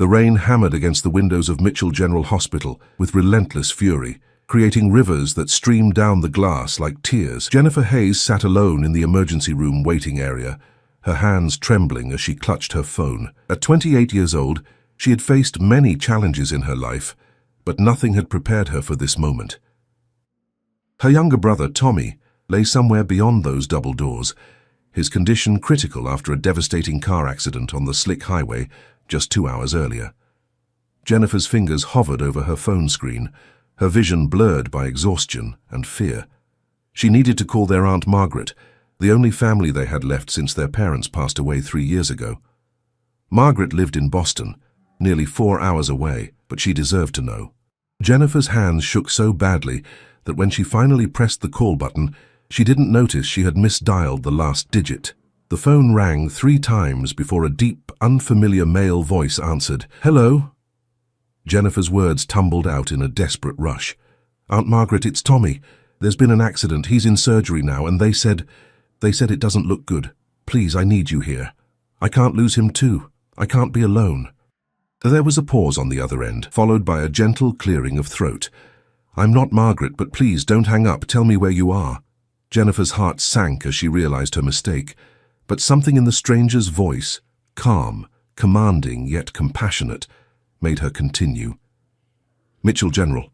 The rain hammered against the windows of Mitchell General Hospital with relentless fury, creating rivers that streamed down the glass like tears. Jennifer Hayes sat alone in the emergency room waiting area, her hands trembling as she clutched her phone. At 28 years old, she had faced many challenges in her life, but nothing had prepared her for this moment. Her younger brother, Tommy, lay somewhere beyond those double doors, his condition critical after a devastating car accident on the slick highway just 2 hours earlier. Jennifer's fingers hovered over her phone screen, her vision blurred by exhaustion and fear. She needed to call their Aunt Margaret, the only family they had left since their parents passed away 3 years ago. Margaret lived in Boston, nearly 4 hours away, but she deserved to know. Jennifer's hands shook so badly that when she finally pressed the call button, she didn't notice she had misdialed the last digit. The phone rang 3 times before a deep, unfamiliar male voice answered, "Hello?" Jennifer's words tumbled out in a desperate rush. "Aunt Margaret, it's Tommy. There's been an accident. He's in surgery now, and they said it doesn't look good. Please, I need you here. I can't lose him too. I can't be alone." There was a pause on the other end, followed by a gentle clearing of throat. "I'm not Margaret, but please don't hang up. Tell me where you are." Jennifer's heart sank as she realized her mistake, but something in the stranger's voice, calm, commanding yet compassionate, made her continue. "Mitchell General.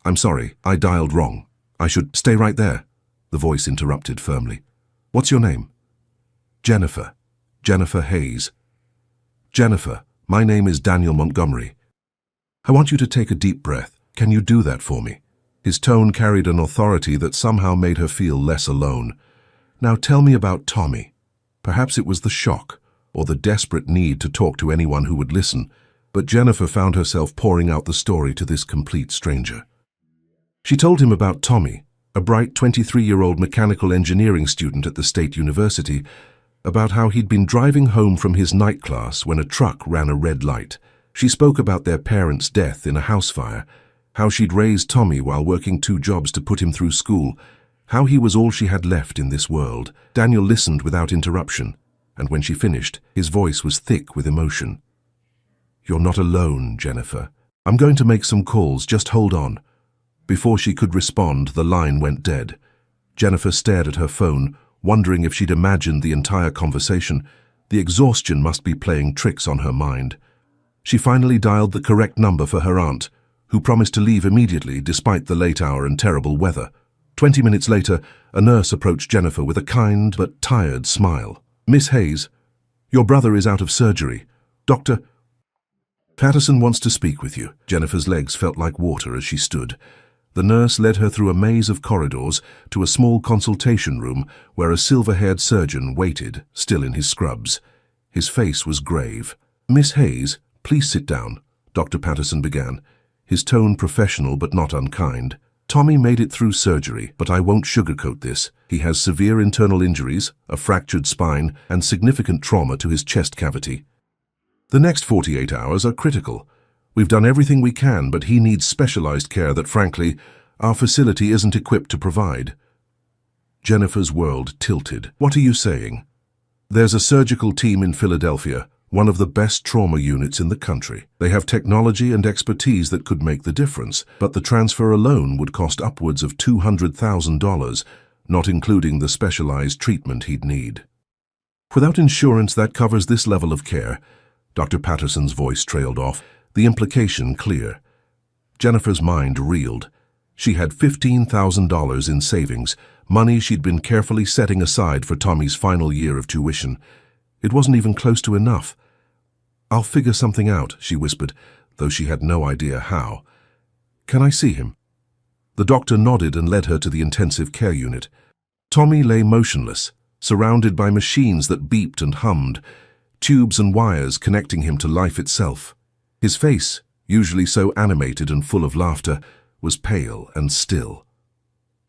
I'm sorry, I dialed wrong. I should stay right there," the voice interrupted firmly. "What's your name?" "Jennifer. Jennifer Hayes." "Jennifer, my name is Daniel Montgomery. I want you to take a deep breath. Can you do that for me?" His tone carried an authority that somehow made her feel less alone. "Now tell me about Tommy." Perhaps it was the shock, or the desperate need to talk to anyone who would listen, but Jennifer found herself pouring out the story to this complete stranger. She told him about Tommy, a bright 23-year-old mechanical engineering student at the State University, about how he'd been driving home from his night class when a truck ran a red light. She spoke about their parents' death in a house fire, how she'd raised Tommy while working 2 jobs to put him through school, how he was all she had left in this world. Daniel listened without interruption, and when she finished, his voice was thick with emotion. "You're not alone, Jennifer. I'm going to make some calls, just hold on." Before she could respond, the line went dead. Jennifer stared at her phone, wondering if she'd imagined the entire conversation. The exhaustion must be playing tricks on her mind. She finally dialed the correct number for her aunt, who promised to leave immediately despite the late hour and terrible weather. 20 minutes later, a nurse approached Jennifer with a kind but tired smile. "Miss Hayes, your brother is out of surgery. Dr. Patterson wants to speak with you." Jennifer's legs felt like water as she stood. The nurse led her through a maze of corridors to a small consultation room where a silver-haired surgeon waited, still in his scrubs. His face was grave. "Miss Hayes, please sit down," Dr. Patterson began, his tone professional but not unkind. "Tommy made it through surgery, but I won't sugarcoat this. He has severe internal injuries, a fractured spine, and significant trauma to his chest cavity. The next 48 hours are critical. We've done everything we can, but he needs specialized care that, frankly, our facility isn't equipped to provide." Jennifer's world tilted. "What are you saying?" "There's a surgical team in Philadelphia, one of the best trauma units in the country. They have technology and expertise that could make the difference, but the transfer alone would cost upwards of $200,000, not including the specialized treatment he'd need. Without insurance that covers this level of care," Dr. Patterson's voice trailed off, the implication clear. Jennifer's mind reeled. She had $15,000 in savings, money she'd been carefully setting aside for Tommy's final year of tuition. It wasn't even close to enough. "I'll figure something out," she whispered, though she had no idea how. "Can I see him?" The doctor nodded and led her to the intensive care unit. Tommy lay motionless, surrounded by machines that beeped and hummed, tubes and wires connecting him to life itself. His face, usually so animated and full of laughter, was pale and still.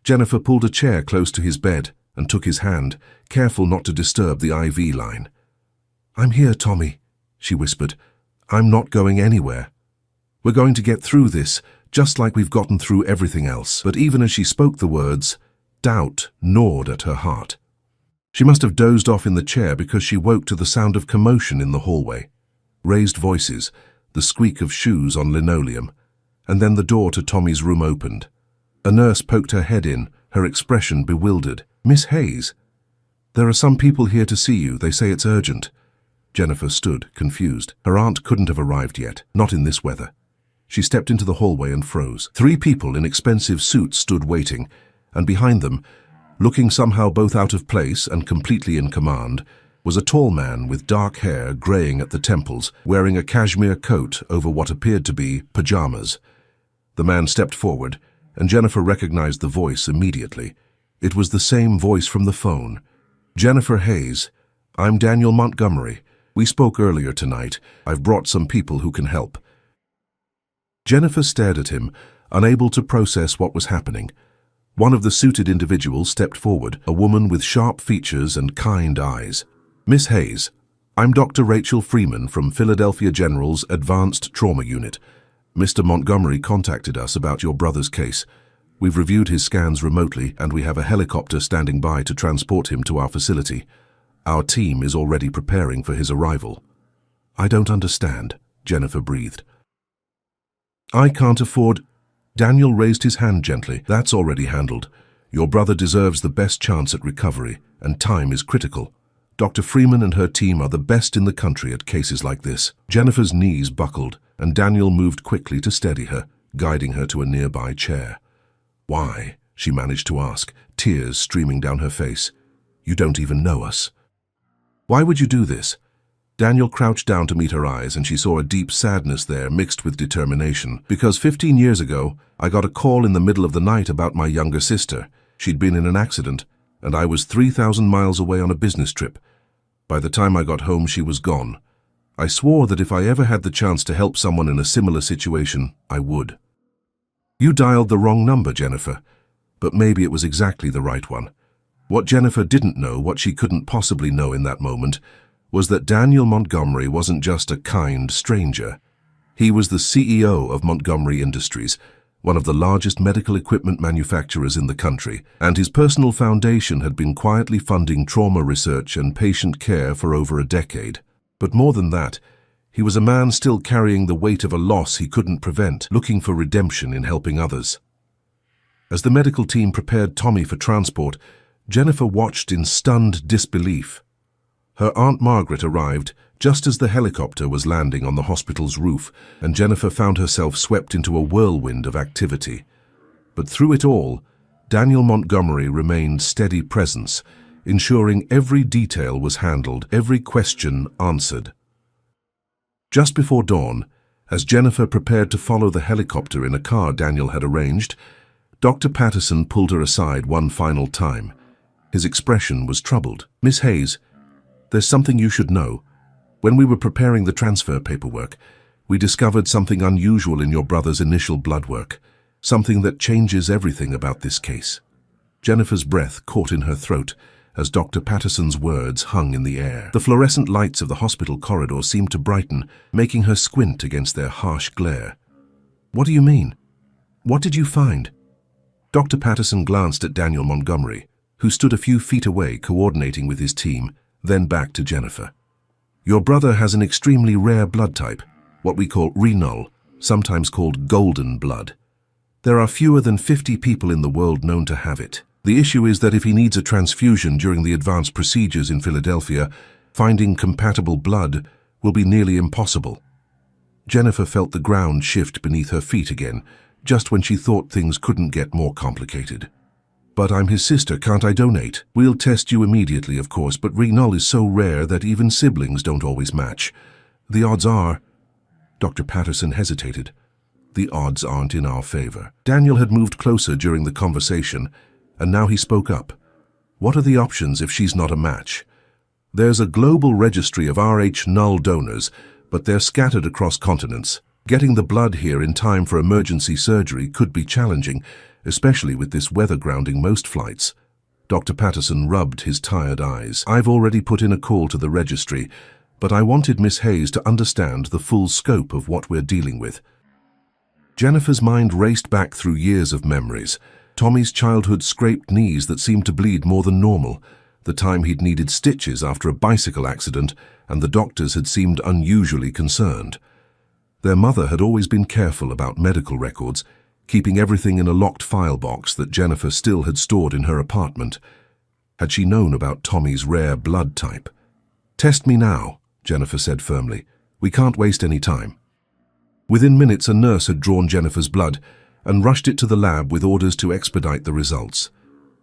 Jennifer pulled a chair close to his bed and took his hand, careful not to disturb the IV line. "I'm here, Tommy," she whispered. "I'm not going anywhere. We're going to get through this, just like we've gotten through everything else." But even as she spoke the words, doubt gnawed at her heart. She must have dozed off in the chair because she woke to the sound of commotion in the hallway. Raised voices, the squeak of shoes on linoleum, and then the door to Tommy's room opened. A nurse poked her head in, her expression bewildered. "Miss Hayes, there are some people here to see you. They say it's urgent." Jennifer stood, confused. Her aunt couldn't have arrived yet, not in this weather. She stepped into the hallway and froze. 3 people in expensive suits stood waiting, and behind them, looking somehow both out of place and completely in command, was a tall man with dark hair graying at the temples, wearing a cashmere coat over what appeared to be pajamas. The man stepped forward, and Jennifer recognized the voice immediately. It was the same voice from the phone. "Jennifer Hayes, I'm Daniel Montgomery. We spoke earlier tonight. I've brought some people who can help." Jennifer stared at him, unable to process what was happening. One of the suited individuals stepped forward, a woman with sharp features and kind eyes. "Miss Hayes, I'm Dr. Rachel Freeman from Philadelphia General's Advanced Trauma Unit. Mr. Montgomery contacted us about your brother's case. We've reviewed his scans remotely, and we have a helicopter standing by to transport him to our facility. Our team is already preparing for his arrival." "I don't understand," Jennifer breathed. "I can't afford—" Daniel raised his hand gently. "That's already handled. Your brother deserves the best chance at recovery, and time is critical. Dr. Freeman and her team are the best in the country at cases like this." Jennifer's knees buckled, and Daniel moved quickly to steady her, guiding her to a nearby chair. "Why?" she managed to ask, tears streaming down her face. "You don't even know us." "Why would you do this?" Daniel crouched down to meet her eyes, and she saw a deep sadness there mixed with determination. "Because 15 years ago, I got a call in the middle of the night about my younger sister. She'd been in an accident, and I was 3,000 miles away on a business trip. By the time I got home, she was gone. I swore that if I ever had the chance to help someone in a similar situation, I would." "You dialed the wrong number, Jennifer, but maybe it was exactly the right one." What Jennifer didn't know, what she couldn't possibly know in that moment, was that Daniel Montgomery wasn't just a kind stranger. He was the CEO of Montgomery Industries, one of the largest medical equipment manufacturers in the country, and his personal foundation had been quietly funding trauma research and patient care for over a decade. But more than that, he was a man still carrying the weight of a loss he couldn't prevent, looking for redemption in helping others. As the medical team prepared Tommy for transport, Jennifer watched in stunned disbelief. Her Aunt Margaret arrived just as the helicopter was landing on the hospital's roof, and Jennifer found herself swept into a whirlwind of activity. But through it all, Daniel Montgomery remained steady presence, ensuring every detail was handled, every question answered. Just before dawn, as Jennifer prepared to follow the helicopter in a car Daniel had arranged, Dr. Patterson pulled her aside one final time. His expression was troubled. "Miss Hayes, there's something you should know. When we were preparing the transfer paperwork, we discovered something unusual in your brother's initial blood work, something that changes everything about this case." Jennifer's breath caught in her throat as Dr. Patterson's words hung in the air. The fluorescent lights of the hospital corridor seemed to brighten, making her squint against their harsh glare. "What do you mean? What did you find?" Dr. Patterson glanced at Daniel Montgomery, who stood a few feet away coordinating with his team, then back to Jennifer. "Your brother has an extremely rare blood type, what we call renal, sometimes called golden blood. There are fewer than 50 people in the world known to have it. The issue is that if he needs a transfusion during the advanced procedures in Philadelphia, finding compatible blood will be nearly impossible." Jennifer felt the ground shift beneath her feet again, just when she thought things couldn't get more complicated. "But I'm his sister, can't I donate? We'll test you immediately, of course, but renal is so rare that even siblings don't always match. The odds are—" Dr. Patterson hesitated. "The odds aren't in our favor." Daniel had moved closer during the conversation, and now he spoke up. "What are the options if she's not a match? There's a global registry of Rh null donors, but they're scattered across continents. Getting the blood here in time for emergency surgery could be challenging, especially with this weather grounding most flights." Dr. Patterson rubbed his tired eyes. "I've already put in a call to the registry, but I wanted Miss Hayes to understand the full scope of what we're dealing with." Jennifer's mind raced back through years of memories. Tommy's childhood scraped knees that seemed to bleed more than normal, the time he'd needed stitches after a bicycle accident, and the doctors had seemed unusually concerned. Their mother had always been careful about medical records, keeping everything in a locked file box that Jennifer still had stored in her apartment. Had she known about Tommy's rare blood type? "Test me now," Jennifer said firmly. "We can't waste any time." Within minutes, a nurse had drawn Jennifer's blood and rushed it to the lab with orders to expedite the results.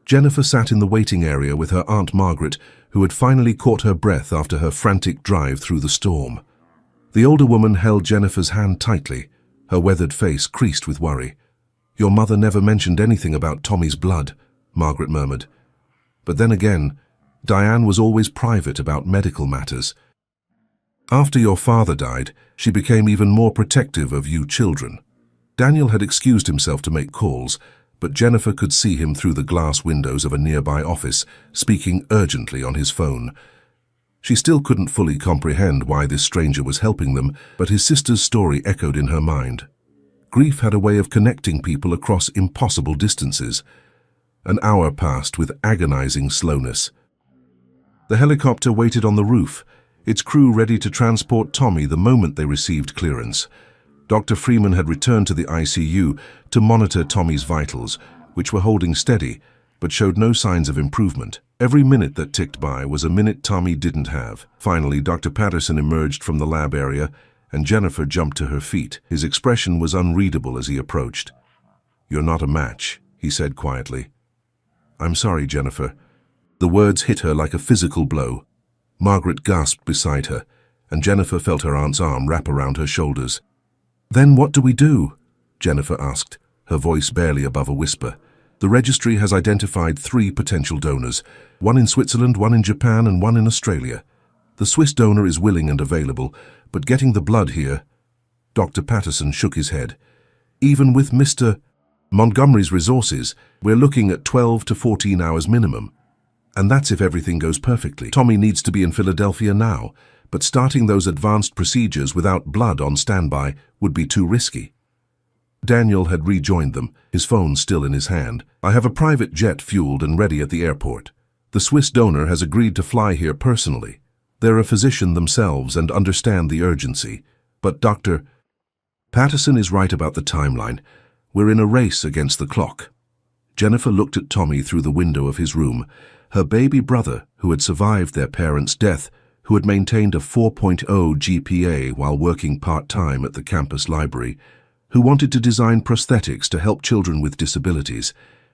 Jennifer sat in the waiting area with her Aunt Margaret, who had finally caught her breath after her frantic drive through the storm. The older woman held Jennifer's hand tightly, her weathered face creased with worry. "Your mother never mentioned anything about Tommy's blood," Margaret murmured. But then again, Diane was always private about medical matters. "After your father died, she became even more protective of you children." Daniel had excused himself to make calls, but Jennifer could see him through the glass windows of a nearby office, speaking urgently on his phone. She still couldn't fully comprehend why this stranger was helping them, but his sister's story echoed in her mind. Grief had a way of connecting people across impossible distances. An hour passed with agonizing slowness. The helicopter waited on the roof, its crew ready to transport Tommy the moment they received clearance. Dr. Freeman had returned to the ICU to monitor Tommy's vitals, which were holding steady, but showed no signs of improvement. Every minute that ticked by was a minute Tommy didn't have. Finally, Dr. Patterson emerged from the lab area, and Jennifer jumped to her feet. His expression was unreadable as he approached. "You're not a match," he said quietly. "I'm sorry, Jennifer." The words hit her like a physical blow. Margaret gasped beside her, and Jennifer felt her aunt's arm wrap around her shoulders. "Then what do we do?" Jennifer asked, her voice barely above a whisper. "The registry has identified 3 potential donors, one in Switzerland, one in Japan, and one in Australia. The Swiss donor is willing and available, but getting the blood here—" Dr. Patterson shook his head. "Even with Mr. Montgomery's resources, we're looking at 12 to 14 hours minimum. And that's if everything goes perfectly. Tommy needs to be in Philadelphia now, but starting those advanced procedures without blood on standby would be too risky." Daniel had rejoined them, his phone still in his hand. "I have a private jet fueled and ready at the airport. The Swiss donor has agreed to fly here personally. They're a physician themselves and understand the urgency. But Dr. Patterson is right about the timeline. We're in a race against the clock." Jennifer looked at Tommy through the window of his room, her baby brother, who had survived their parents' death, who had maintained a 4.0 GPA while working part-time at the campus library, who wanted to design prosthetics to help children with disabilities.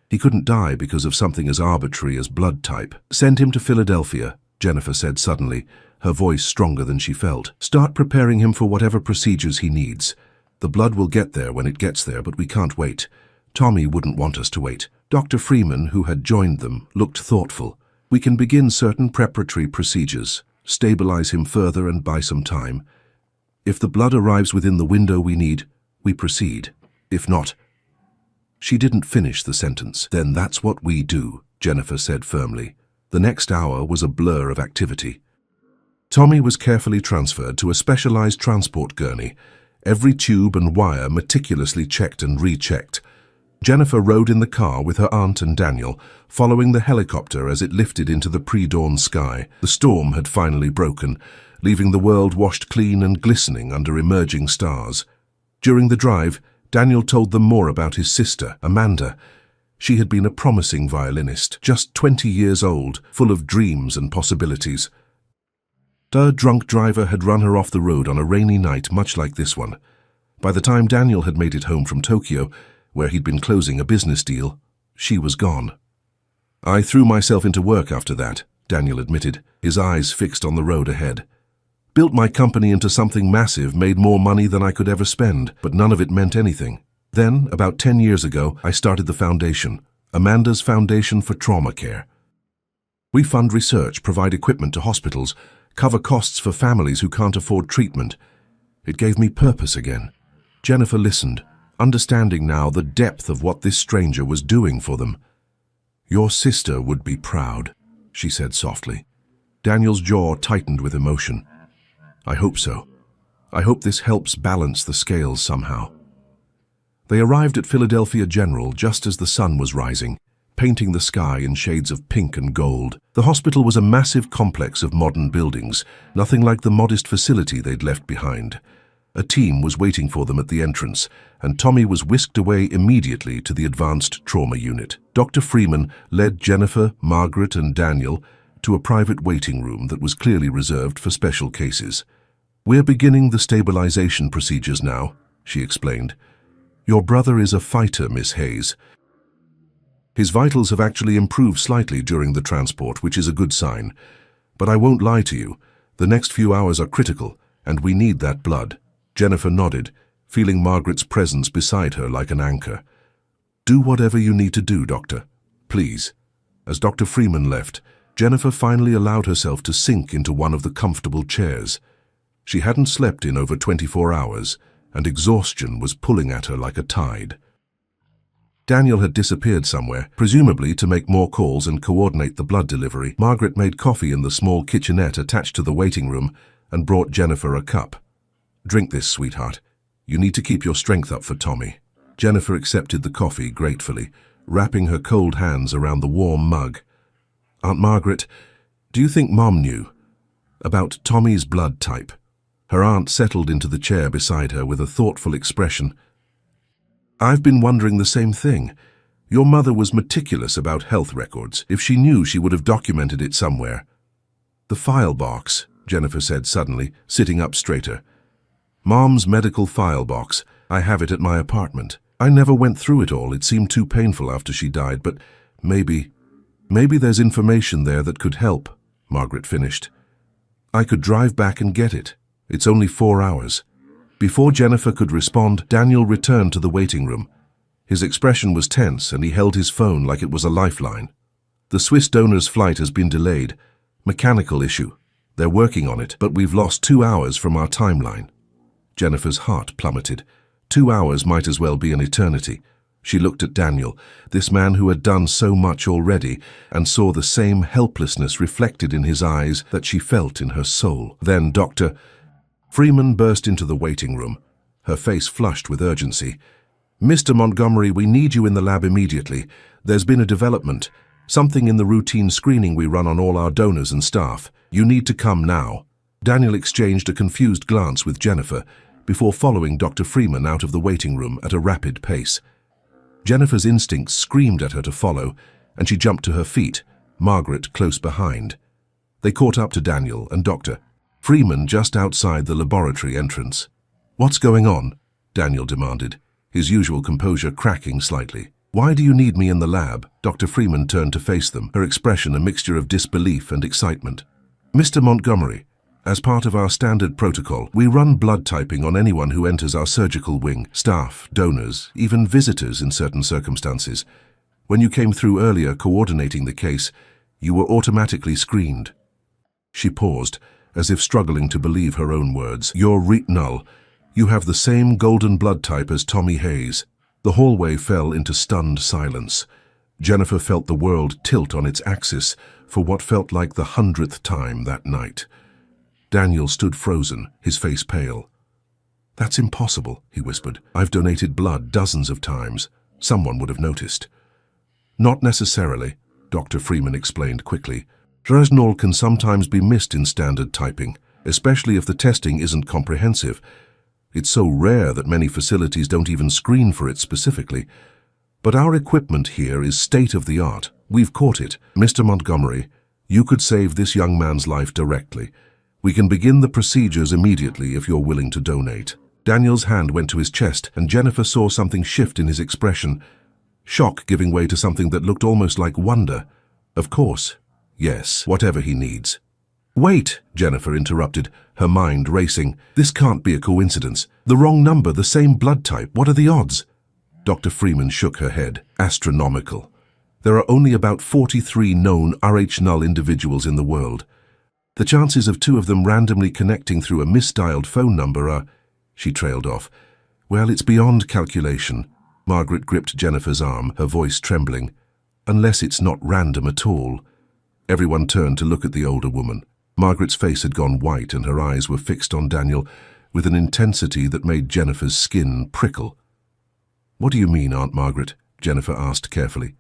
He couldn't die because of something as arbitrary as blood type. "Send him to Philadelphia," Jennifer said suddenly, her voice stronger than she felt. "Start preparing him for whatever procedures he needs. The blood will get there when it gets there, but we can't wait. Tommy wouldn't want us to wait." Dr. Freeman, who had joined them, looked thoughtful. "We can begin certain preparatory procedures, stabilize him further and buy some time. If the blood arrives within the window we need, we proceed. If not—" She didn't finish the sentence. "Then that's what we do," Jennifer said firmly. The next hour was a blur of activity. Tommy was carefully transferred to a specialized transport gurney, every tube and wire meticulously checked and rechecked. Jennifer rode in the car with her aunt and Daniel, following the helicopter as it lifted into the pre-dawn sky. The storm had finally broken, leaving the world washed clean and glistening under emerging stars. During the drive, Daniel told them more about his sister, Amanda. She had been a promising violinist, just 20 years old, full of dreams and possibilities. The drunk driver had run her off the road on a rainy night much like this one. By the time Daniel had made it home from Tokyo, where he'd been closing a business deal, she was gone. "I threw myself into work after that," Daniel admitted, his eyes fixed on the road ahead. "Built my company into something massive, made more money than I could ever spend, but none of it meant anything. Then, about 10 years ago, I started the foundation, Amanda's Foundation for Trauma Care. We fund research, provide equipment to hospitals, cover costs for families who can't afford treatment. It gave me purpose again." Jennifer listened, understanding now the depth of what this stranger was doing for them. "Your sister would be proud," she said softly. Daniel's jaw tightened with emotion. "I hope so. I hope this helps balance the scales somehow." They arrived at Philadelphia General just as the sun was rising, painting the sky in shades of pink and gold. The hospital was a massive complex of modern buildings, nothing like the modest facility they'd left behind. A team was waiting for them at the entrance, and Tommy was whisked away immediately to the advanced trauma unit. Dr. Freeman led Jennifer, Margaret, and Daniel to a private waiting room that was clearly reserved for special cases. "We're beginning the stabilization procedures now," she explained. "Your brother is a fighter, Miss Hayes. His vitals have actually improved slightly during the transport, which is a good sign. But I won't lie to you, the next few hours are critical, and we need that blood." Jennifer nodded, feeling Margaret's presence beside her like an anchor. "Do whatever you need to do, Doctor. Please." As Dr. Freeman left, Jennifer finally allowed herself to sink into one of the comfortable chairs. She hadn't slept in over 24 hours, and exhaustion was pulling at her like a tide. Daniel had disappeared somewhere, presumably to make more calls and coordinate the blood delivery. Margaret made coffee in the small kitchenette attached to the waiting room and brought Jennifer a cup. "Drink this, sweetheart. You need to keep your strength up for Tommy." Jennifer accepted the coffee gratefully, wrapping her cold hands around the warm mug. "Aunt Margaret, do you think Mom knew about Tommy's blood type?" Her aunt settled into the chair beside her with a thoughtful expression. "I've been wondering the same thing. Your mother was meticulous about health records. If she knew, she would have documented it somewhere." "The file box," Jennifer said suddenly, sitting up straighter. "Mom's medical file box. I have it at my apartment. I never went through it all. It seemed too painful after she died, but maybe there's information there that could help," Margaret finished. "I could drive back and get it. It's only 4 hours." Before Jennifer could respond, Daniel returned to the waiting room. His expression was tense, and he held his phone like it was a lifeline. "The Swiss donor's flight has been delayed. Mechanical issue. They're working on it, but we've lost 2 hours from our timeline." Jennifer's heart plummeted. 2 hours might as well be an eternity. She looked at Daniel, this man who had done so much already, and saw the same helplessness reflected in his eyes that she felt in her soul. Then Dr. Freeman burst into the waiting room, her face flushed with urgency. "Mr. Montgomery, we need you in the lab immediately. There's been a development, something in the routine screening we run on all our donors and staff. You need to come now." Daniel exchanged a confused glance with Jennifer before following Dr. Freeman out of the waiting room at a rapid pace. Jennifer's instincts screamed at her to follow, and she jumped to her feet, Margaret close behind. They caught up to Daniel and Dr. Freeman just outside the laboratory entrance. "What's going on?" Daniel demanded, his usual composure cracking slightly. "Why do you need me in the lab?" Dr. Freeman turned to face them, her expression a mixture of disbelief and excitement. "Mr. Montgomery, as part of our standard protocol, we run blood typing on anyone who enters our surgical wing, staff, donors, even visitors in certain circumstances. When you came through earlier coordinating the case, you were automatically screened." She paused, as if struggling to believe her own words. "You're null. You have the same golden blood type as Tommy Hayes." The hallway fell into stunned silence. Jennifer felt the world tilt on its axis for what felt like the 100th time that night. Daniel stood frozen, his face pale. "That's impossible," he whispered. "I've donated blood dozens of times. Someone would have noticed." "Not necessarily," Dr. Freeman explained quickly. "Retinol can sometimes be missed in standard typing, especially if the testing isn't comprehensive. It's so rare that many facilities don't even screen for it specifically. But our equipment here is state-of-the-art. We've caught it. Mr. Montgomery, you could save this young man's life directly. We can begin the procedures immediately if you're willing to donate." Daniel's hand went to his chest, and Jennifer saw something shift in his expression, shock giving way to something that looked almost like wonder. "Of course. Yes, whatever he needs." "Wait," Jennifer interrupted, her mind racing. "This can't be a coincidence. The wrong number, the same blood type. What are the odds?" Dr. Freeman shook her head. "Astronomical. There are only about 43 known Rh-null individuals in the world. The chances of 2 of them randomly connecting through a misdialed phone number are—" She trailed off. "Well, it's beyond calculation." Margaret gripped Jennifer's arm, her voice trembling. "Unless it's not random at all." Everyone turned to look at the older woman. Margaret's face had gone white and her eyes were fixed on Daniel with an intensity that made Jennifer's skin prickle. "What do you mean, Aunt Margaret?" Jennifer asked carefully.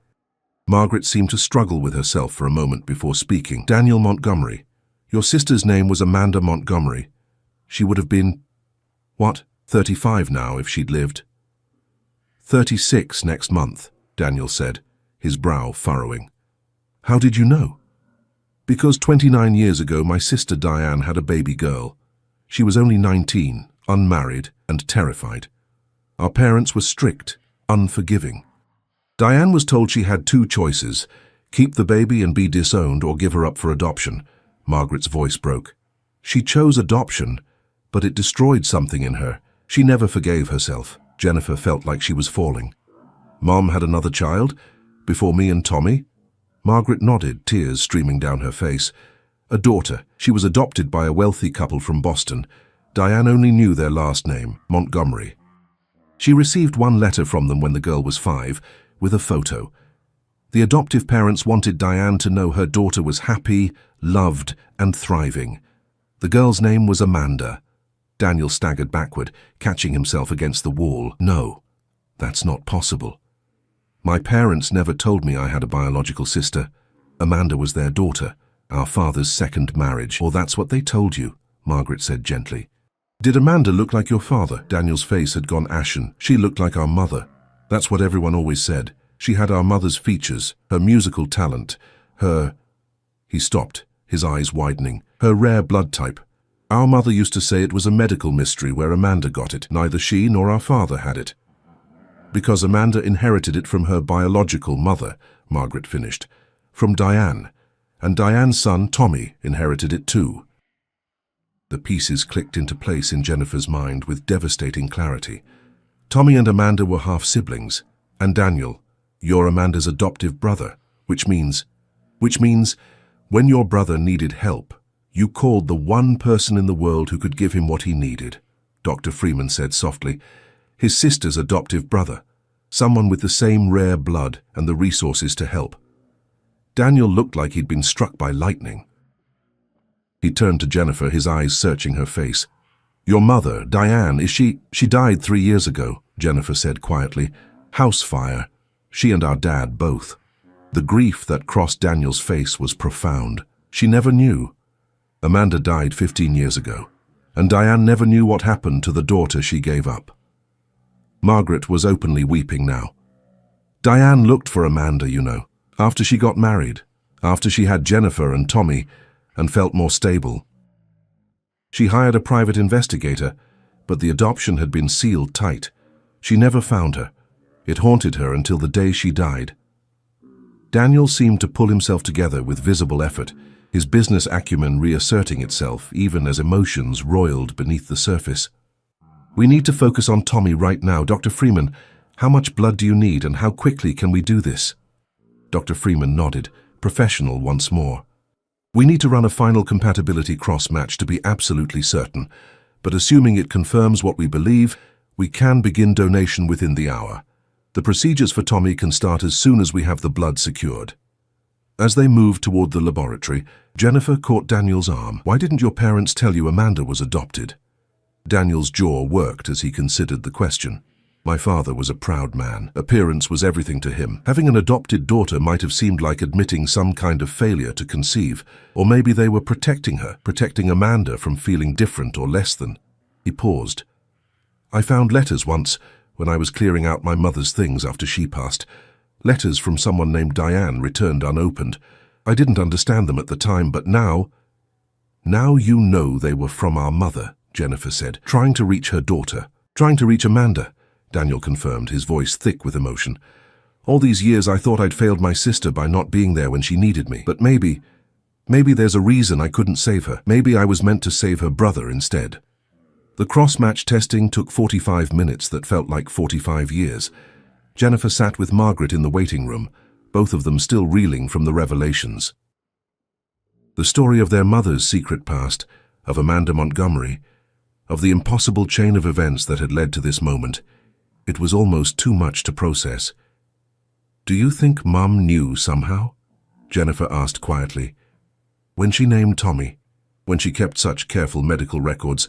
Margaret seemed to struggle with herself for a moment before speaking. "Daniel Montgomery. Your sister's name was Amanda Montgomery. She would have been—" What, 35 now if she'd lived? 36 next month, Daniel said, his brow furrowing. How did you know? Because 29 years ago my sister Diane had a baby girl. She was only 19, unmarried, and terrified. Our parents were strict, unforgiving. Diane was told she had two choices: keep the baby and be disowned or give her up for adoption. Margaret's voice broke. She chose adoption, but it destroyed something in her. She never forgave herself. Jennifer felt like she was falling. Mom had another child? Before me and Tommy? Margaret nodded, tears streaming down her face. A daughter. She was adopted by a wealthy couple from Boston. Diane only knew their last name, Montgomery. She received one letter from them when the girl was 5, with a photo. The adoptive parents wanted Diane to know her daughter was happy, loved, and thriving. The girl's name was Amanda. Daniel staggered backward, catching himself against the wall. No, that's not possible. My parents never told me I had a biological sister. Amanda was their daughter, our father's second marriage. Or that's what they told you, Margaret said gently. Did Amanda look like your father? Daniel's face had gone ashen. She looked like our mother. That's what everyone always said. She had our mother's features, her musical talent, her... He stopped, his eyes widening. Her rare blood type. Our mother used to say it was a medical mystery where Amanda got it. Neither she nor our father had it. Because Amanda inherited it from her biological mother, Margaret finished. From Diane. And Diane's son, Tommy, inherited it too. The pieces clicked into place in Jennifer's mind with devastating clarity. Tommy and Amanda were half-siblings. And Daniel, you're Amanda's adoptive brother, which means when your brother needed help, you called the one person in the world who could give him what he needed, Dr. Freeman said softly. His sister's adoptive brother, someone with the same rare blood and the resources to help. Daniel looked like he'd been struck by lightning. He turned to Jennifer, his eyes searching her face. Your mother, Diane, is she? She died 3 years ago, Jennifer said quietly. House fire. She and our dad both. The grief that crossed Daniel's face was profound. She never knew. Amanda died 15 years ago, and Diane never knew what happened to the daughter she gave up. Margaret was openly weeping now. Diane looked for Amanda, you know, after she got married, after she had Jennifer and Tommy, and felt more stable. She hired a private investigator, but the adoption had been sealed tight. She never found her. It haunted her until the day she died. Daniel seemed to pull himself together with visible effort, his business acumen reasserting itself even as emotions roiled beneath the surface. We need to focus on Tommy right now. Dr. Freeman, how much blood do you need and how quickly can we do this? Dr. Freeman nodded, professional once more. We need to run a final compatibility cross-match to be absolutely certain, but assuming it confirms what we believe, we can begin donation within the hour. The procedures for Tommy can start as soon as we have the blood secured. As they moved toward the laboratory, Jennifer caught Daniel's arm. Why didn't your parents tell you Amanda was adopted? Daniel's jaw worked as he considered the question. My father was a proud man. Appearance was everything to him. Having an adopted daughter might have seemed like admitting some kind of failure to conceive, or maybe they were protecting her, protecting Amanda from feeling different or less than. He paused. I found letters once, when I was clearing out my mother's things after she passed. Letters from someone named Diane returned unopened. I didn't understand them at the time, but now you know they were from our mother, Jennifer said, trying to reach her daughter, trying to reach Amanda. Daniel confirmed, his voice thick with emotion. All these years I thought I'd failed my sister by not being there when she needed me. But maybe there's a reason I couldn't save her. Maybe I was meant to save her brother instead. The cross-match testing took 45 minutes that felt like 45 years. Jennifer sat with Margaret in the waiting room, both of them still reeling from the revelations. The story of their mother's secret past, of Amanda Montgomery, of the impossible chain of events that had led to this moment. It was almost too much to process. Do you think Mum knew somehow? Jennifer asked quietly. When she named Tommy, when she kept such careful medical records,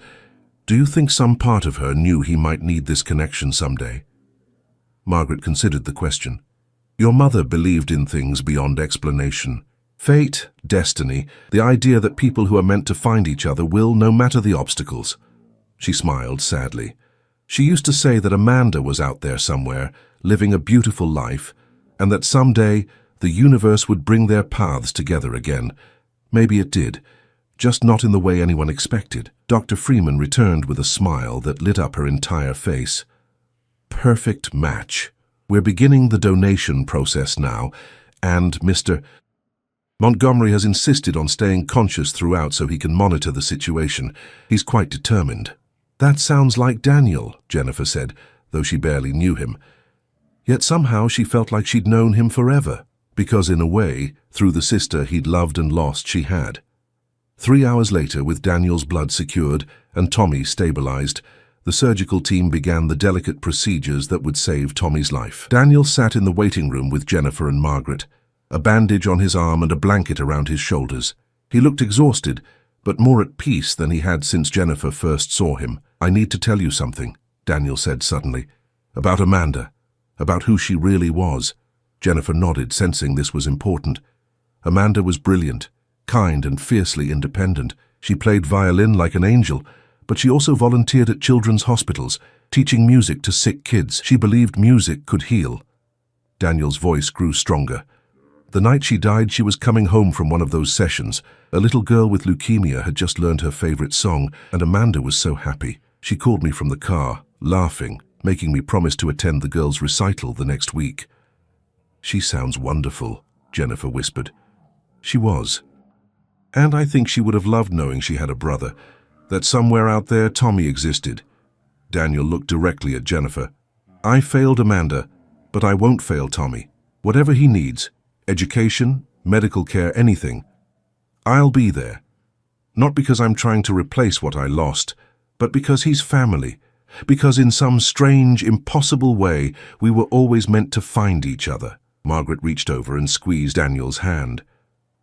do you think some part of her knew he might need this connection someday? Margaret considered the question. Your mother believed in things beyond explanation. Fate, destiny, the idea that people who are meant to find each other will, no matter the obstacles. She smiled sadly. She used to say that Amanda was out there somewhere, living a beautiful life, and that someday the universe would bring their paths together again. Maybe it did, just not in the way anyone expected. Dr. Freeman returned with a smile that lit up her entire face. Perfect match. We're beginning the donation process now, and Mr. Montgomery has insisted on staying conscious throughout so he can monitor the situation. He's quite determined. That sounds like Daniel, Jennifer said, though she barely knew him. Yet somehow she felt like she'd known him forever, because in a way, through the sister he'd loved and lost, she had. 3 hours later, with Daniel's blood secured and Tommy stabilized, the surgical team began the delicate procedures that would save Tommy's life. Daniel sat in the waiting room with Jennifer and Margaret, a bandage on his arm and a blanket around his shoulders. He looked exhausted, but more at peace than he had since Jennifer first saw him. "I need to tell you something," Daniel said suddenly. "About Amanda. About who she really was." Jennifer nodded, sensing this was important. Amanda was brilliant, kind and fiercely independent. She played violin like an angel, but she also volunteered at children's hospitals, teaching music to sick kids. She believed music could heal. Daniel's voice grew stronger. The night she died, she was coming home from one of those sessions. A little girl with leukemia had just learned her favorite song, and Amanda was so happy. She called me from the car, laughing, making me promise to attend the girl's recital the next week. "She sounds wonderful," Jennifer whispered. She was. And I think she would have loved knowing she had a brother, that somewhere out there Tommy existed. Daniel looked directly at Jennifer. "I failed Amanda, but I won't fail Tommy. Whatever he needs, education, medical care, anything, I'll be there. Not because I'm trying to replace what I lost, but because he's family. Because in some strange, impossible way, we were always meant to find each other." Margaret reached over and squeezed Daniel's hand.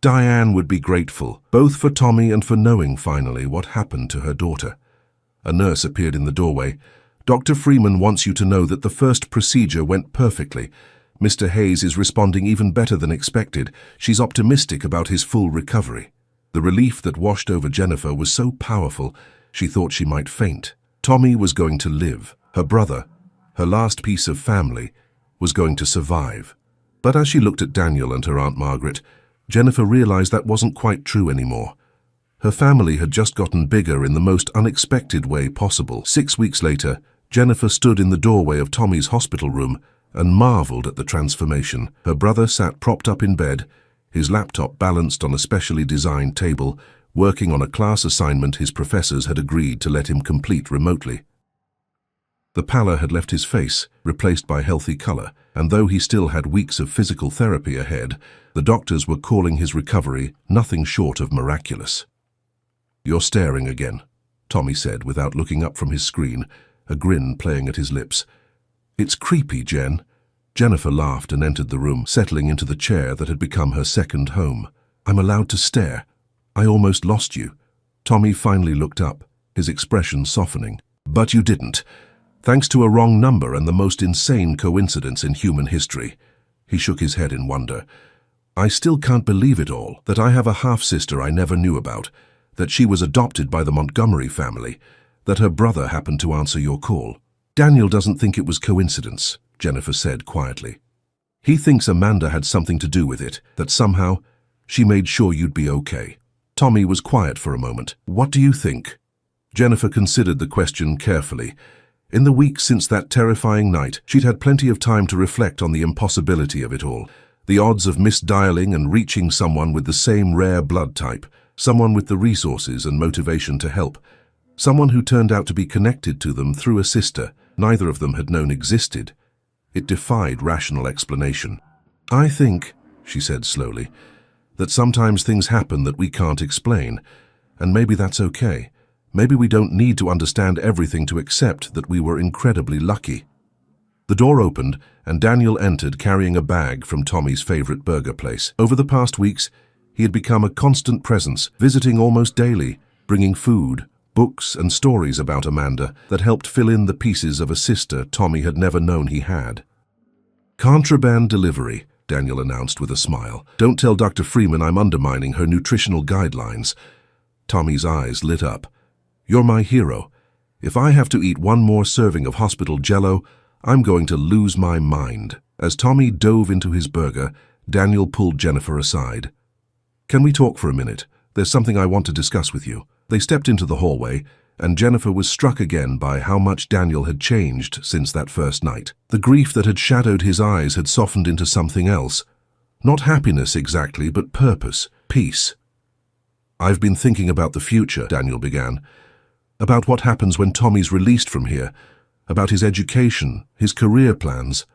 Diane would be grateful, both for Tommy and for knowing finally what happened to her daughter. A nurse appeared in the doorway. "Dr. Freeman wants you to know that the first procedure went perfectly. Mr. Hayes is responding even better than expected. She's optimistic about his full recovery." The relief that washed over Jennifer was so powerful, she thought she might faint. Tommy was going to live. Her brother, her last piece of family, was going to survive. But as she looked at Daniel and her Aunt Margaret, Jennifer realized that wasn't quite true anymore. Her family had just gotten bigger in the most unexpected way possible. 6 weeks later, Jennifer stood in the doorway of Tommy's hospital room and marveled at the transformation. Her brother sat propped up in bed, his laptop balanced on a specially designed table, working on a class assignment his professors had agreed to let him complete remotely. The pallor had left his face, replaced by healthy color, and though he still had weeks of physical therapy ahead, the doctors were calling his recovery nothing short of miraculous. "You're staring again," Tommy said without looking up from his screen, a grin playing at his lips. "It's creepy, Jen." Jennifer laughed and entered the room, settling into the chair that had become her second home. "I'm allowed to stare. I almost lost you." Tommy finally looked up, his expression softening. "But you didn't. Thanks to a wrong number and the most insane coincidence in human history." He shook his head in wonder. "I still can't believe it all, that I have a half-sister I never knew about, that she was adopted by the Montgomery family, that her brother happened to answer your call." "Daniel doesn't think it was coincidence," Jennifer said quietly. "He thinks Amanda had something to do with it, that somehow she made sure you'd be okay." Tommy was quiet for a moment. "What do you think?" Jennifer considered the question carefully. In the weeks since that terrifying night, she'd had plenty of time to reflect on the impossibility of it all. The odds of misdialing and reaching someone with the same rare blood type, someone with the resources and motivation to help, someone who turned out to be connected to them through a sister neither of them had known existed. It defied rational explanation. "I think," she said slowly, "that sometimes things happen that we can't explain, and maybe that's okay. Maybe we don't need to understand everything to accept that we were incredibly lucky." The door opened, and Daniel entered carrying a bag from Tommy's favorite burger place. Over the past weeks, he had become a constant presence, visiting almost daily, bringing food, books, and stories about Amanda that helped fill in the pieces of a sister Tommy had never known he had. "Contraband delivery," Daniel announced with a smile. "Don't tell Dr. Freeman I'm undermining her nutritional guidelines." Tommy's eyes lit up. "You're my hero. If I have to eat one more serving of hospital jello, I'm going to lose my mind. As Tommy dove into his burger, Daniel pulled Jennifer aside. Can we talk for a minute? There's something I want to discuss with you. They stepped into the hallway, and Jennifer was struck again by how much Daniel had changed since that first night. The grief that had shadowed his eyes had softened into something else. Not happiness exactly, but purpose, peace. I've been thinking about the future, Daniel began. About what happens when Tommy's released from here. About his education, his career plans.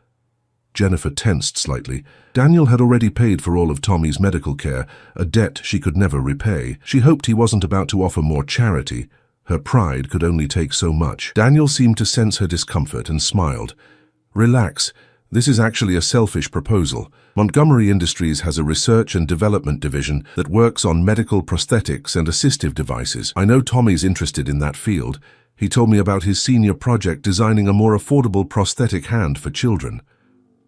Jennifer tensed slightly. Daniel had already paid for all of Tommy's medical care, a debt she could never repay. She hoped he wasn't about to offer more charity. Her pride could only take so much. Daniel seemed to sense her discomfort and smiled. Relax. This is actually a selfish proposal. Montgomery Industries has a research and development division that works on medical prosthetics and assistive devices. I know Tommy's interested in that field. He told me about his senior project designing a more affordable prosthetic hand for children.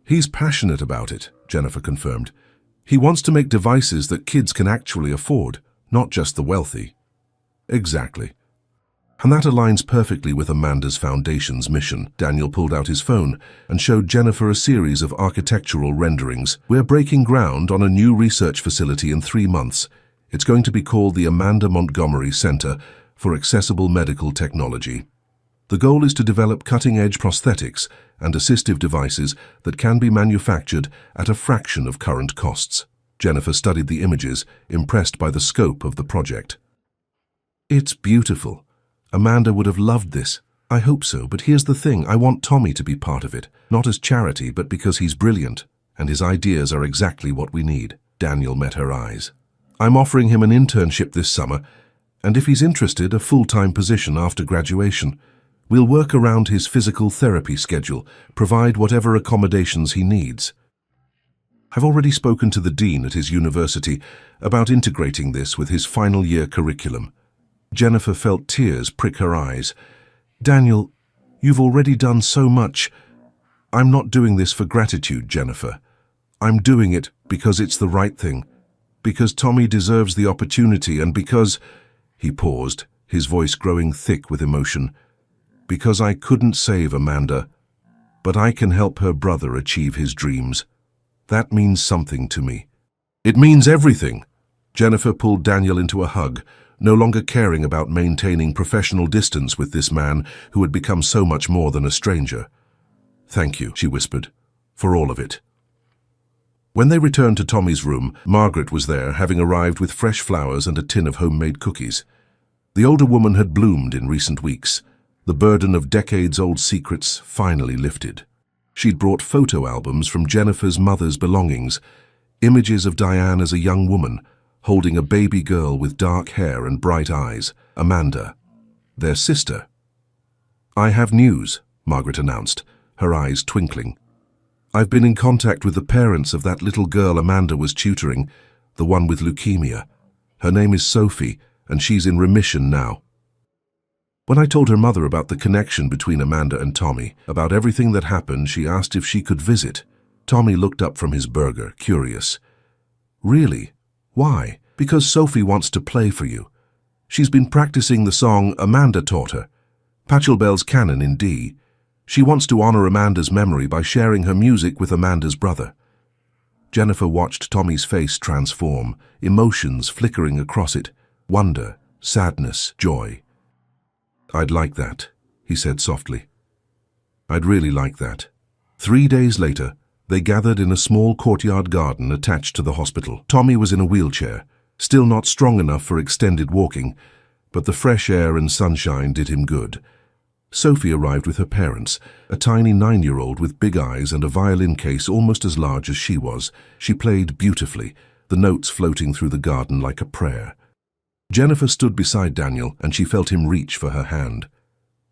He's passionate about it, Jennifer confirmed. He wants to make devices that kids can actually afford, not just the wealthy. Exactly. And that aligns perfectly with Amanda's Foundation's mission. Daniel pulled out his phone and showed Jennifer a series of architectural renderings. We're breaking ground on a new research facility in 3 months. It's going to be called the Amanda Montgomery Center for Accessible Medical Technology. The goal is to develop cutting-edge prosthetics and assistive devices that can be manufactured at a fraction of current costs. Jennifer studied the images, impressed by the scope of the project. It's beautiful. Amanda would have loved this. I hope so, but here's the thing. I want Tommy to be part of it, not as charity, but because he's brilliant, and his ideas are exactly what we need. Daniel met her eyes. I'm offering him an internship this summer, and if he's interested, a full-time position after graduation. We'll work around his physical therapy schedule, provide whatever accommodations he needs. I've already spoken to the dean at his university about integrating this with his final year curriculum. Jennifer felt tears prick her eyes. Daniel, you've already done so much. I'm not doing this for gratitude, Jennifer. I'm doing it because it's the right thing. Because Tommy deserves the opportunity and because... He paused, his voice growing thick with emotion. Because I couldn't save Amanda, but I can help her brother achieve his dreams. That means something to me. It means everything. Jennifer pulled Daniel into a hug, no longer caring about maintaining professional distance with this man who had become so much more than a stranger. Thank you, she whispered, for all of it. When they returned to Tommy's room, Margaret was there, having arrived with fresh flowers and a tin of homemade cookies. The older woman had bloomed in recent weeks. The burden of decades-old secrets finally lifted. She'd brought photo albums from Jennifer's mother's belongings, images of Diane as a young woman, holding a baby girl with dark hair and bright eyes, Amanda, their sister. I have news, Margaret announced, her eyes twinkling. I've been in contact with the parents of that little girl Amanda was tutoring, the one with leukemia. Her name is Sophie, and she's in remission now. When I told her mother about the connection between Amanda and Tommy, about everything that happened, she asked if she could visit. Tommy looked up from his burger, curious. Really? Why? Because Sophie wants to play for you. She's been practicing the song Amanda taught her, Pachelbel's Canon in D. She wants to honor Amanda's memory by sharing her music with Amanda's brother. Jennifer watched Tommy's face transform, emotions flickering across it, wonder, sadness, joy. I'd like that, he said softly. I'd really like that. 3 days later, they gathered in a small courtyard garden attached to the hospital. Tommy was in a wheelchair, still not strong enough for extended walking, but the fresh air and sunshine did him good. Sophie arrived with her parents, a tiny 9-year-old with big eyes and a violin case almost as large as she was. She played beautifully, the notes floating through the garden like a prayer. Jennifer stood beside Daniel, and she felt him reach for her hand.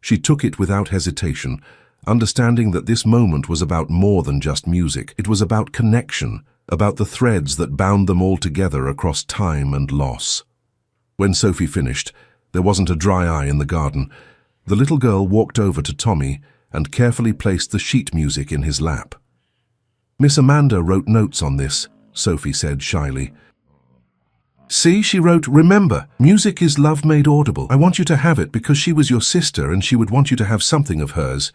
She took it without hesitation, understanding that this moment was about more than just music. It was about connection, about the threads that bound them all together across time and loss. When Sophie finished, there wasn't a dry eye in the garden. The little girl walked over to Tommy and carefully placed the sheet music in his lap. Miss Amanda wrote notes on this, Sophie said shyly. See, she wrote, remember, music is love made audible. I want you to have it because she was your sister and she would want you to have something of hers.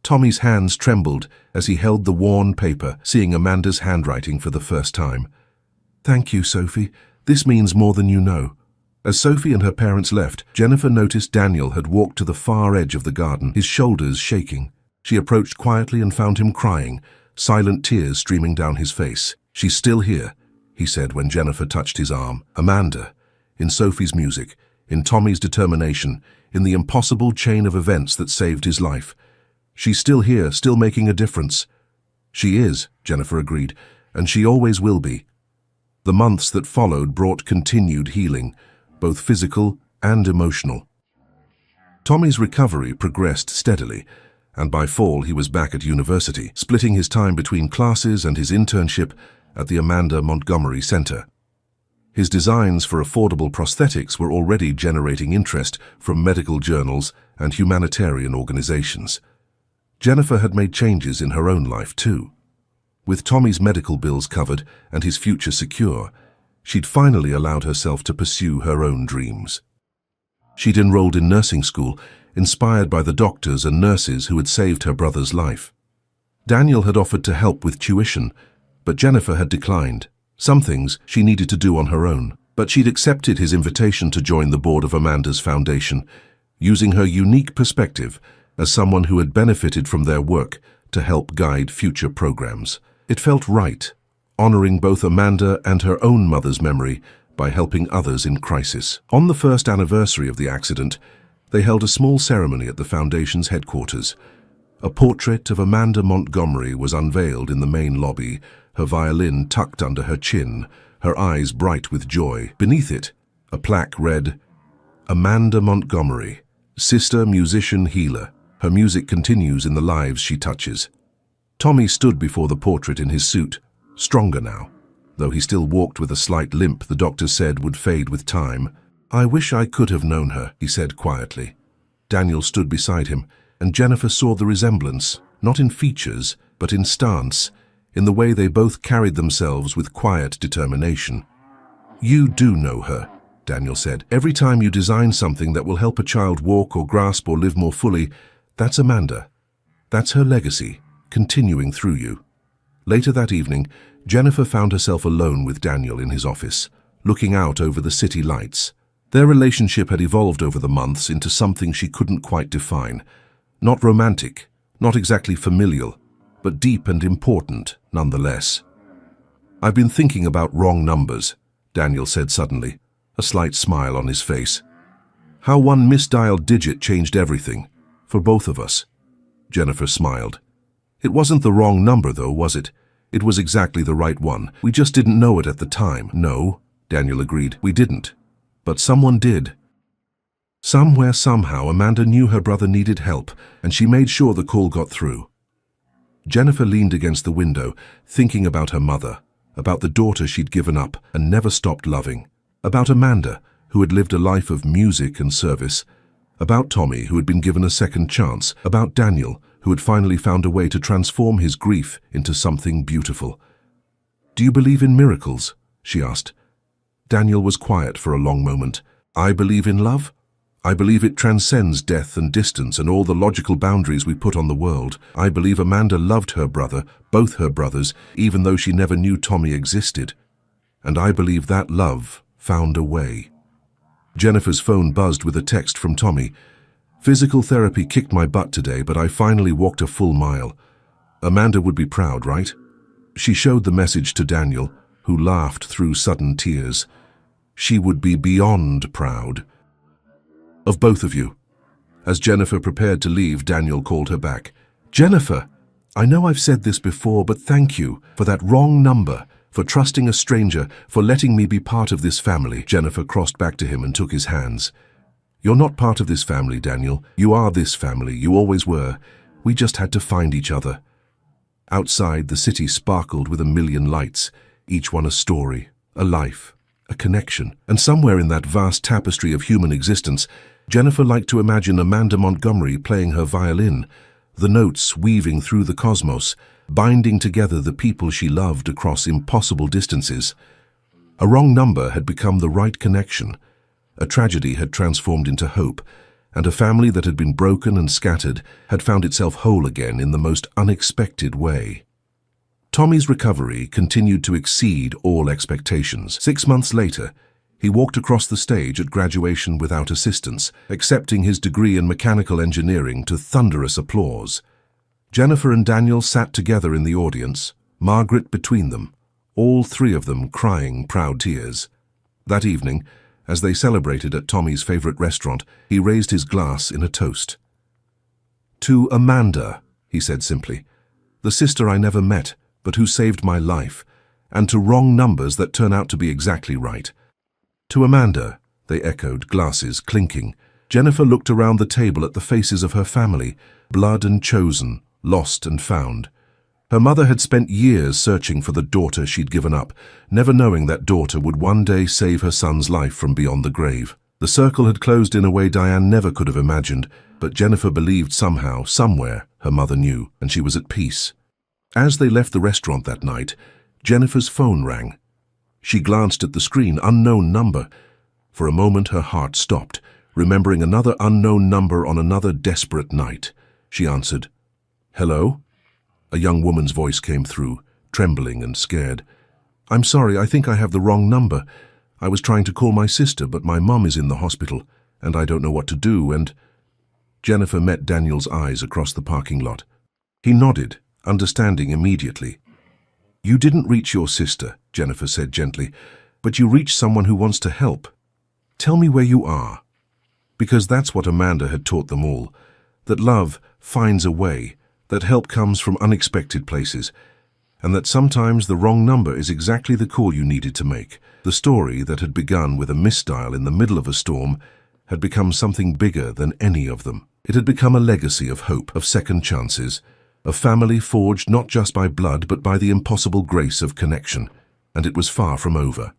Tommy's hands trembled as he held the worn paper, seeing Amanda's handwriting for the first time. Thank you, Sophie. This means more than you know. As Sophie and her parents left, Jennifer noticed Daniel had walked to the far edge of the garden, his shoulders shaking. She approached quietly and found him crying, silent tears streaming down his face. She's still here, he said when Jennifer touched his arm. Amanda, in Sophie's music, in Tommy's determination, in the impossible chain of events that saved his life. She's still here, still making a difference. She is, Jennifer agreed, and she always will be. The months that followed brought continued healing, both physical and emotional. Tommy's recovery progressed steadily, and by fall he was back at university, splitting his time between classes and his internship at the Amanda Montgomery Center. His designs for affordable prosthetics were already generating interest from medical journals and humanitarian organizations. Jennifer had made changes in her own life too. With Tommy's medical bills covered and his future secure, she'd finally allowed herself to pursue her own dreams. She'd enrolled in nursing school, inspired by the doctors and nurses who had saved her brother's life. Daniel had offered to help with tuition, but Jennifer had declined. Some things she needed to do on her own, but she'd accepted his invitation to join the board of Amanda's foundation, using her unique perspective as someone who had benefited from their work to help guide future programs. It felt right, honoring both Amanda and her own mother's memory by helping others in crisis. On the first anniversary of the accident, they held a small ceremony at the foundation's headquarters. A portrait of Amanda Montgomery was unveiled in the main lobby, her violin tucked under her chin, her eyes bright with joy. Beneath it, a plaque read, Amanda Montgomery, sister, musician, healer. Her music continues in the lives she touches. Tommy stood before the portrait in his suit, stronger now. Though he still walked with a slight limp the doctor said would fade with time. I wish I could have known her, he said quietly. Daniel stood beside him, and Jennifer saw the resemblance, not in features, but in stance, in the way they both carried themselves with quiet determination. You do know her, Daniel said. Every time you design something that will help a child walk or grasp or live more fully, that's Amanda. That's her legacy, continuing through you. Later that evening, Jennifer found herself alone with Daniel in his office, looking out over the city lights. Their relationship had evolved over the months into something she couldn't quite define. Not romantic, not exactly familial, but deep and important nonetheless. I've been thinking about wrong numbers, Daniel said suddenly, a slight smile on his face. How one misdialed digit changed everything, for both of us. Jennifer smiled. It wasn't the wrong number though, was it? It was exactly the right one. We just didn't know it at the time. No, Daniel agreed, we didn't. But someone did. Somewhere, somehow, Amanda knew her brother needed help, and she made sure the call got through. Jennifer leaned against the window, thinking about her mother, about the daughter she'd given up and never stopped loving, about Amanda, who had lived a life of music and service, about Tommy, who had been given a second chance, about Daniel, who had finally found a way to transform his grief into something beautiful. Do you believe in miracles? She asked. Daniel was quiet for a long moment. I believe in love. I believe it transcends death and distance and all the logical boundaries we put on the world. I believe Amanda loved her brother, both her brothers, even though she never knew Tommy existed. And I believe that love found a way. Jennifer's phone buzzed with a text from Tommy. Physical therapy kicked my butt today, but I finally walked a full mile. Amanda would be proud, right? She showed the message to Daniel, who laughed through sudden tears. She would be beyond proud. Of both of you. As Jennifer prepared to leave, Daniel called her back. Jennifer, I know I've said this before, but thank you for that wrong number, for trusting a stranger, for letting me be part of this family. Jennifer crossed back to him and took his hands. You're not part of this family, Daniel. You are this family. You always were. We just had to find each other. Outside, the city sparkled with a million lights, each one a story, a life, a connection. And somewhere in that vast tapestry of human existence, Jennifer liked to imagine Amanda Montgomery playing her violin, the notes weaving through the cosmos, binding together the people she loved across impossible distances. A wrong number had become the right connection. A tragedy had transformed into hope, and a family that had been broken and scattered had found itself whole again in the most unexpected way. Tommy's recovery continued to exceed all expectations. 6 months later, he walked across the stage at graduation without assistance, accepting his degree in mechanical engineering to thunderous applause. Jennifer and Daniel sat together in the audience, Margaret between them, all three of them crying proud tears. That evening, as they celebrated at Tommy's favorite restaurant, he raised his glass in a toast. "To Amanda," he said simply, "the sister I never met, but who saved my life, and to wrong numbers that turn out to be exactly right." "To Amanda," they echoed, glasses clinking. Jennifer looked around the table at the faces of her family, blood and chosen, lost and found. Her mother had spent years searching for the daughter she'd given up, never knowing that daughter would one day save her son's life from beyond the grave. The circle had closed in a way Diane never could have imagined, but Jennifer believed somehow, somewhere, her mother knew, and she was at peace. As they left the restaurant that night, Jennifer's phone rang. She glanced at the screen, unknown number. For a moment her heart stopped, remembering another unknown number on another desperate night. She answered. "Hello?" A young woman's voice came through, trembling and scared. "I'm sorry, I think I have the wrong number. I was trying to call my sister, but my mum is in the hospital, and I don't know what to do, and—" Jennifer met Daniel's eyes across the parking lot. He nodded, understanding immediately. "You didn't reach your sister," Jennifer said gently, "but you reached someone who wants to help. Tell me where you are." Because that's what Amanda had taught them all, that love finds a way, that help comes from unexpected places, and that sometimes the wrong number is exactly the call you needed to make. The story that had begun with a misdial in the middle of a storm had become something bigger than any of them. It had become a legacy of hope, of second chances, a family forged not just by blood but by the impossible grace of connection, and it was far from over.